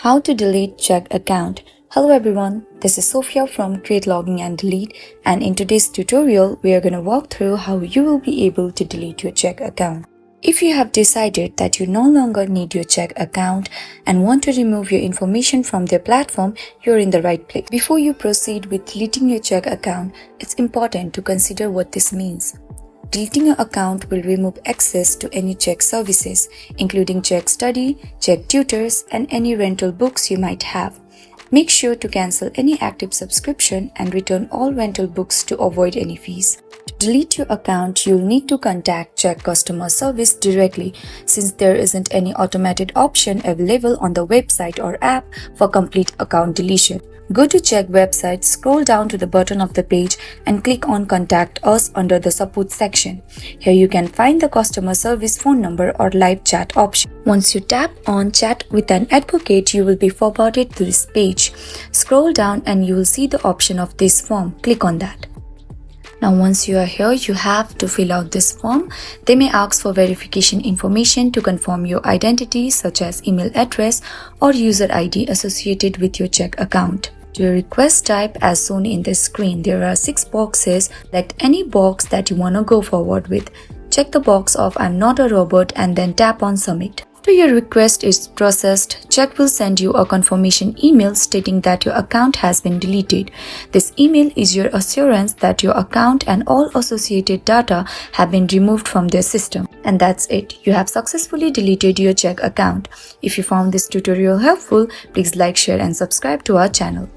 How to delete Chegg account. Hello everyone, this is Sophia from Create Login and Delete, and in today's tutorial we are going to walk through how you will be able to delete your Chegg account. If you have decided that you no longer need your Chegg account and want to remove your information from their platform, you're in the right place. Before you proceed with deleting your Chegg account, it's important to consider what this means. Deleting your account will remove access to any Chegg services, including Chegg Study, Chegg Tutors, and any rental books you might have. Make sure to cancel any active subscription and return all rental books to avoid any fees. To delete your account, you'll need to contact Chegg customer service directly, since there isn't any automated option available on the website or app for complete account deletion. Go to Chegg website, scroll down to the bottom of the page and click on Contact Us under the Support section. Here you can find the customer service phone number or live chat option. Once you tap on Chat with an Advocate, you will be forwarded to this page. Scroll down and you will see the option of this form. Click on that. Now once you are here, you have to fill out this form. They may ask for verification information to confirm your identity, such as email address or user ID associated with your Chegg account. To your request type, as shown in this screen, there are 6 boxes. Select any box that you want to go forward with. Check the box of I'm not a robot and then tap on Submit. After your request is processed, Chegg will send you a confirmation email stating that your account has been deleted. This email is your assurance that your account and all associated data have been removed from their system. And that's it. You have successfully deleted your Chegg account. If you found this tutorial helpful, please like, share and subscribe to our channel.